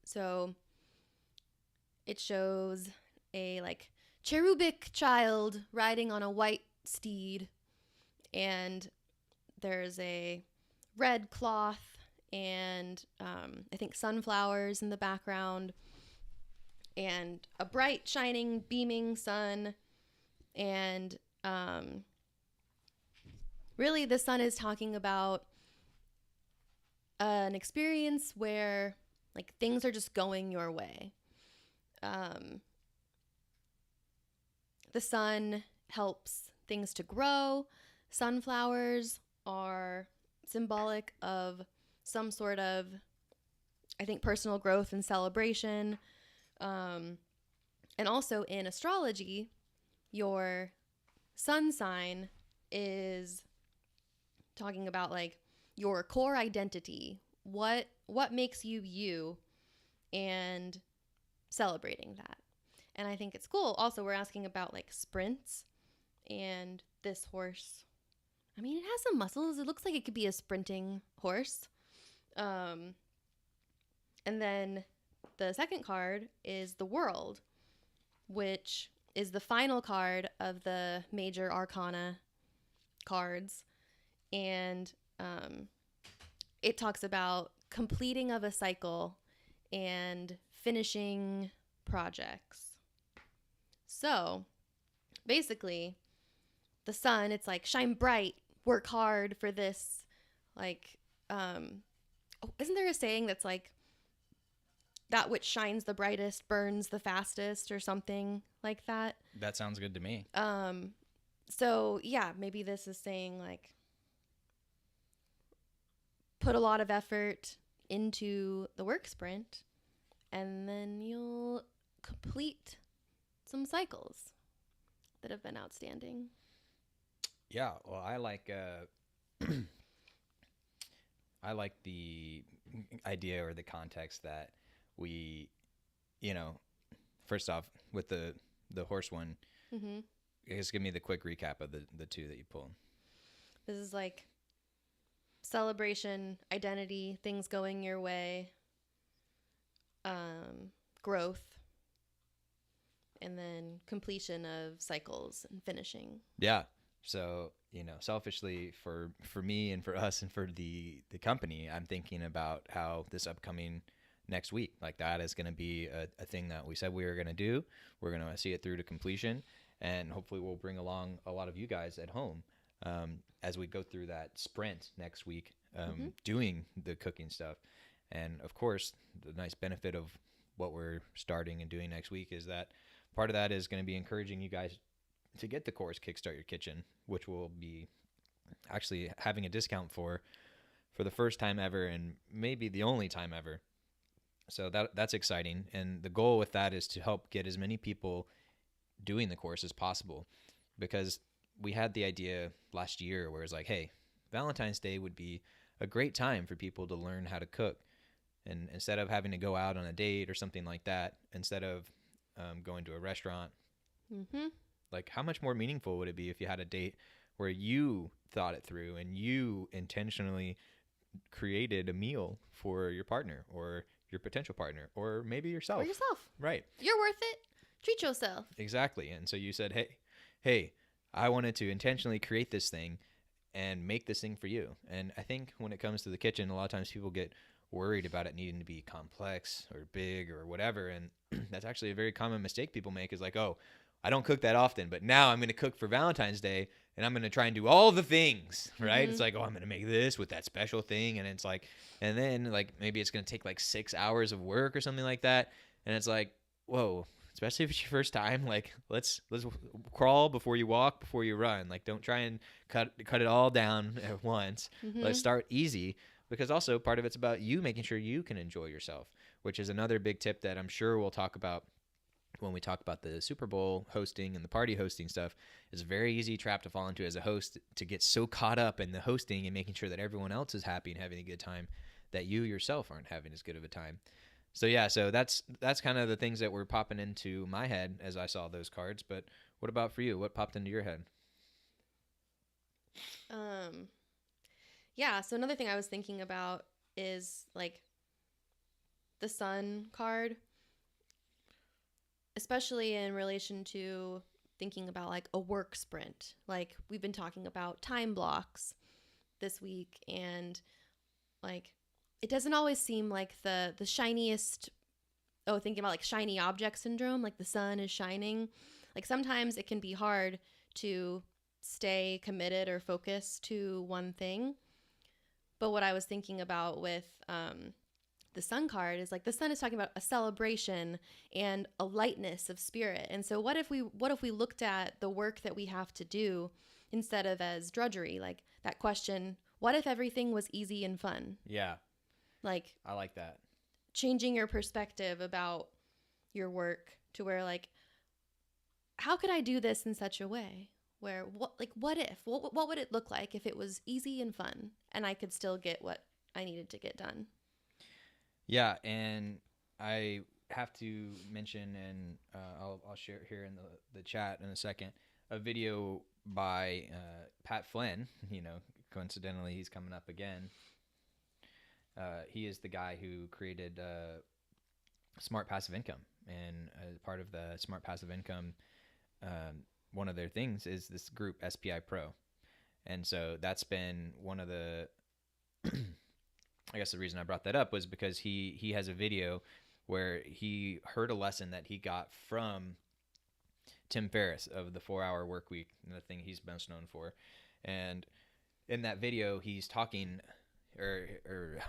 So it shows a cherubic child riding on a white steed, and there's a red cloth and I think sunflowers in the background, and a bright, shining, beaming sun. And really the sun is talking about an experience where things are just going your way. The sun helps things to grow. Sunflowers are symbolic of some sort of, I think, personal growth and celebration. And also in astrology, your sun sign is talking about your core identity. What makes you you, and celebrating that. And I think it's cool. Also, we're asking about sprints, and this horse, I mean, it has some muscles. It looks like it could be a sprinting horse. And then the second card is the World, which is the final card of the major arcana cards. And it talks about completing of a cycle and finishing projects. So basically, the sun, it's like shine bright, work hard for this. Like, isn't there a saying that's like, that which shines the brightest burns the fastest, or something like that? That sounds good to me. So yeah, maybe this is saying like, put a lot of effort into the work sprint, and then you'll complete some cycles that have been outstanding. Yeah, well, I like I like the idea or the context that we, first off with the horse one, Mm-hmm. just give me the quick recap of the two that you pulled. This is like celebration, identity, things going your way, growth, and then completion of cycles and finishing. Yeah. So, selfishly for me and for us and for the company, I'm thinking about how this upcoming next week, like that is going to be a thing that we said we were going to do. We're going to see it through to completion, and hopefully we'll bring along a lot of you guys at home as we go through that sprint next week, doing the cooking stuff. And of course, the nice benefit of what we're starting and doing next week is that part of that is going to be encouraging you guys to get the course Kickstart Your Kitchen, which will be actually having a discount for the first time ever and maybe the only time ever. So that's exciting. And the goal with that is to help get as many people doing the course as possible, because we had the idea last year where it's like, hey, Valentine's Day would be a great time for people to learn how to cook. And instead of having to go out on a date or something like that, instead of going to a restaurant, like how much more meaningful would it be if you had a date where you thought it through and you intentionally created a meal for your partner or your potential partner or maybe yourself. Or yourself. Right. You're worth it. Treat yourself. Exactly. And so you said, hey, I wanted to intentionally create this thing and make this thing for you. And I think when it comes to the kitchen, a lot of times people get worried about it needing to be complex or big or whatever. And that's actually a very common mistake people make, is like, oh, I don't cook that often, but now I'm going to cook for Valentine's Day and I'm going to try and do all the things, right? It's like, oh, I'm going to make this with that special thing. And it's like, and then like, maybe it's going to take like 6 hours of work or something like that. And it's like, whoa, especially if it's your first time, like let's crawl before you walk, before you run. Like, don't try and cut it all down at once. Let's start easy, because also part of it's about you making sure you can enjoy yourself, which is another big tip that I'm sure we'll talk about when we talk about the Super Bowl hosting and the party hosting stuff. It's a very easy trap to fall into as a host, to get so caught up in the hosting and making sure that everyone else is happy and having a good time that you yourself aren't having as good of a time. So yeah, so that's kind of the things that were popping into my head as I saw those cards. But what about for you? What popped into your head? Yeah, so another thing I was thinking about is like the sun card, especially in relation to thinking about like a work sprint. Like, we've been talking about time blocks this week, and like it doesn't always seem like the shiniest, thinking about like shiny object syndrome, like the sun is shining. Like, sometimes it can be hard to stay committed or focused to one thing. But what I was thinking about with the sun card is like, the sun is talking about a celebration and a lightness of spirit. And so what if we looked at the work that we have to do instead of as drudgery? Like that question, what if everything was easy and fun? Yeah. Like, I like that. Changing your perspective about your work to where like, how could I do this in such a way where what would it look like if it was easy and fun and I could still get what I needed to get done? Yeah, and I have to mention, and I'll share it here in the chat in a second, a video by Pat Flynn. Coincidentally, he's coming up again. He is the guy who created smart passive income. And part of the smart passive income, one of their things is this group SPI Pro. And so that's been one of the, I guess the reason I brought that up was because he has a video where he heard a lesson that he got from Tim Ferriss of the 4-Hour Work Week, the thing he's best known for. And in that video, he's talking, or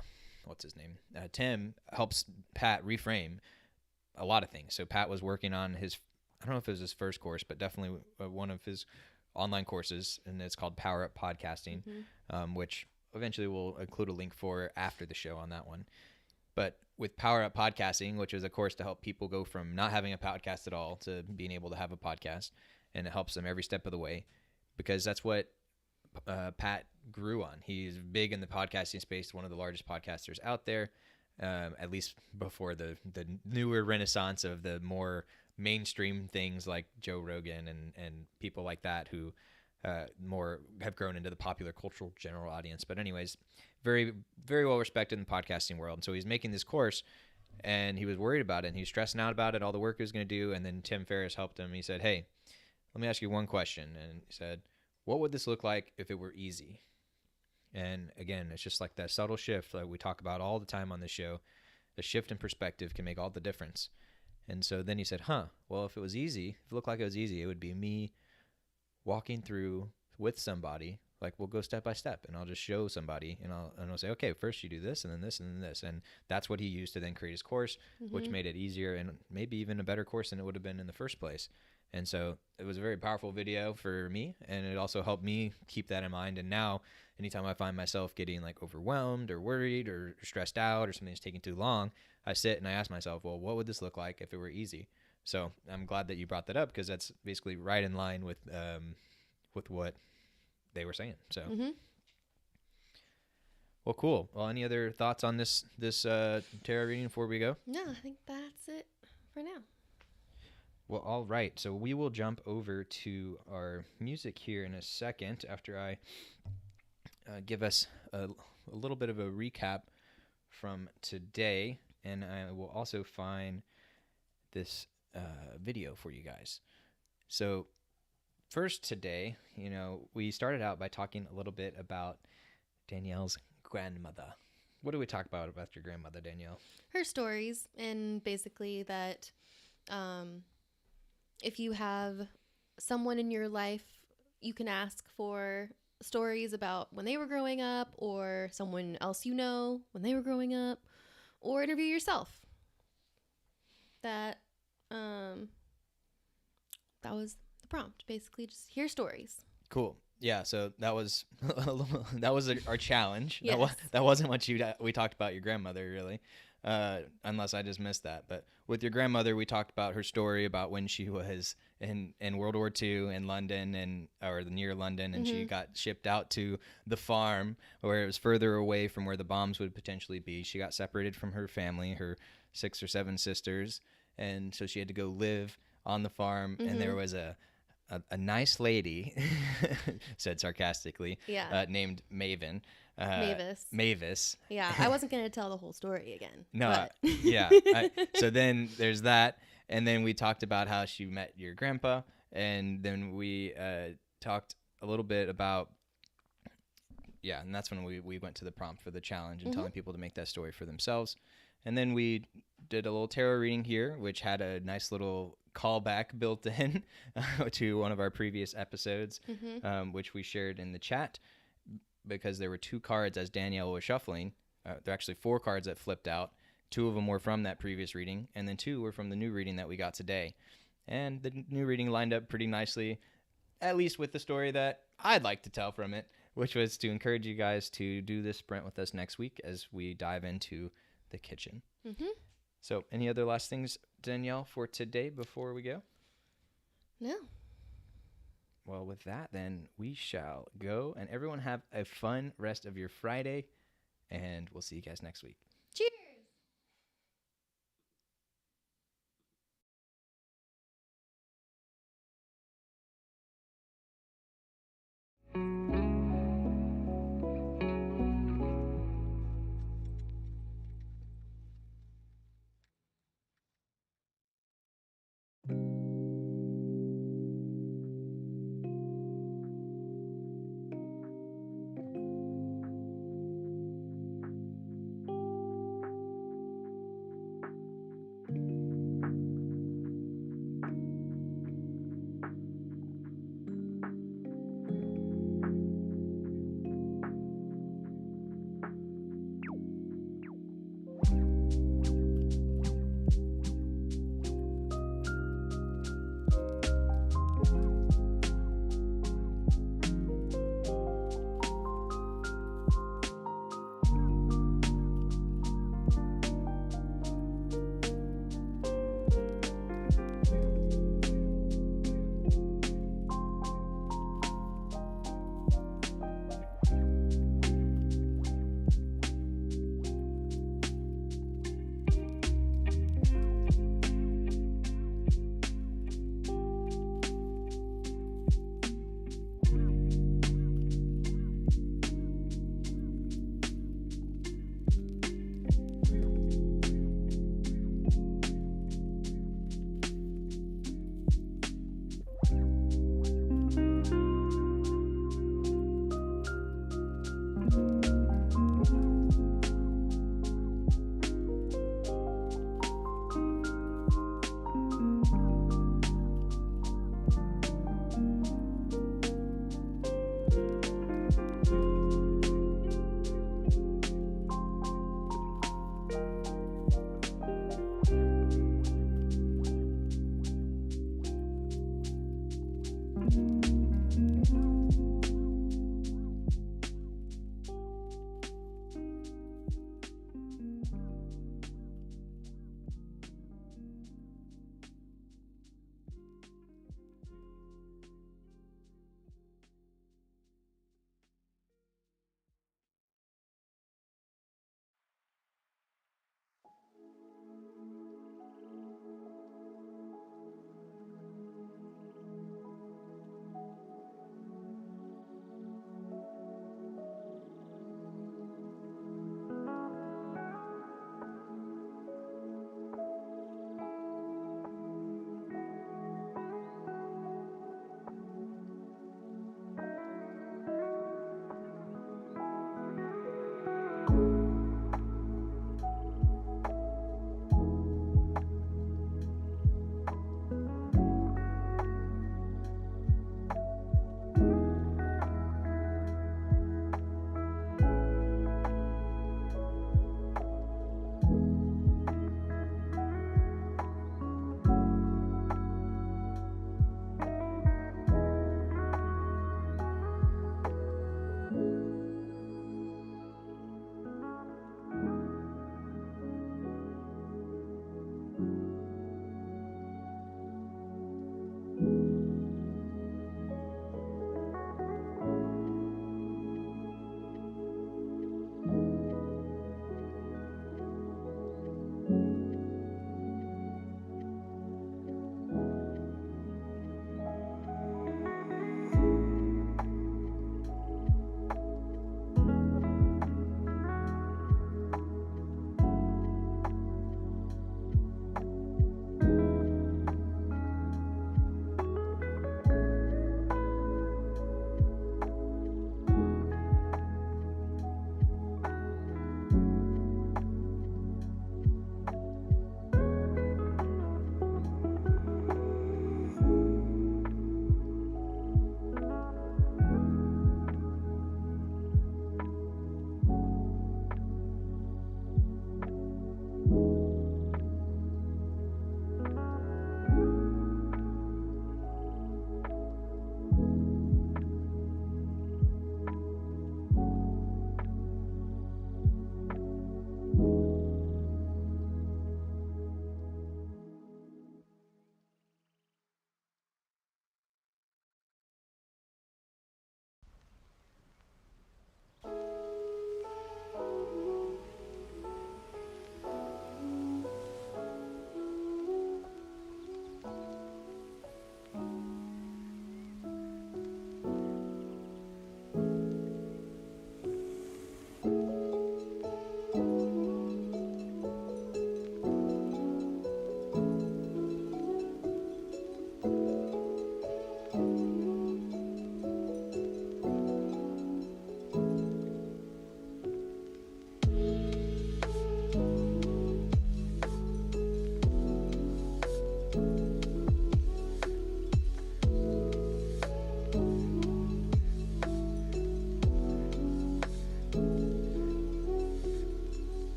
what's his name? Tim helps Pat reframe a lot of things. So Pat was working on his, I don't know if it was his first course, but definitely one of his online courses, and it's called Power Up Podcasting, which eventually we'll include a link for after the show on that one. But with Power Up Podcasting, which is a course to help people go from not having a podcast at all to being able to have a podcast, and it helps them every step of the way, because that's what Pat grew on. He's big in the podcasting space, one of the largest podcasters out there, at least before the newer renaissance of the more mainstream things like Joe Rogan and people like that who more have grown into the popular cultural general audience. But anyways, very, very well respected in the podcasting world. And so he's making this course, and he was worried about it, and he was stressing out about it, all the work he was going to do. And then Tim Ferriss helped him. He said, "Hey, let me ask you one question." And he said, "What would this look like if it were easy?" And again, it's just like that subtle shift that we talk about all the time on this show. The shift in perspective can make all the difference. And so then he said, well, if it was easy, if it looked like it was easy, it would be me walking through with somebody. Like, we'll go step by step, and I'll just show somebody, and I'll say, okay, first you do this, and then this, and then this. And that's what he used to then create his course, which made it easier and maybe even a better course than it would have been in the first place. And so it was a very powerful video for me, and it also helped me keep that in mind. And now anytime I find myself getting like overwhelmed or worried or stressed out or something's taking too long, I sit and I ask myself, well, what would this look like if it were easy? So I'm glad that you brought that up, because that's basically right in line with what they were saying. So, well, cool. Well, any other thoughts on this tarot reading before we go? No, I think that's it for now. Well, all right. So we will jump over to our music here in a second after I give us a little bit of a recap from today, and I will also find this video for you guys. So first today, we started out by talking a little bit about Danielle's grandmother. What do we talk about your grandmother, Danielle? Her stories, and basically that if you have someone in your life, you can ask for stories about when they were growing up, or someone else when they were growing up, or interview yourself. That was the prompt, basically, just hear stories. Cool. Yeah, so that was our challenge. Yes. That wasn't what we talked about your grandmother, really, unless I just missed that. But with your grandmother, we talked about her story about when she was in World War II in London or near London, and she got shipped out to the farm where it was further away from where the bombs would potentially be. She got separated from her family, her 6 or 7 sisters, and so she had to go live on the farm. And there was a nice lady, said sarcastically, named Maven. Mavis. Yeah, I wasn't going to tell the whole story again. No, yeah. So then there's that. And then we talked about how she met your grandpa. And then we talked a little bit about, and that's when we went to the prompt for the challenge and telling people to make that story for themselves. And then we did a little tarot reading here, which had a nice little callback built in to one of our previous episodes, which we shared in the chat, because there were 2 cards as Danielle was shuffling. There are actually 4 cards that flipped out. 2 of them were from that previous reading, and then 2 were from the new reading that we got today. And the new reading lined up pretty nicely, at least with the story that I'd like to tell from it, which was to encourage you guys to do this sprint with us next week as we dive into the kitchen. So any other last things, Danielle, for today before we go? No. Well, with that, then we shall go, and everyone have a fun rest of your Friday, and we'll see you guys next week. Cheers.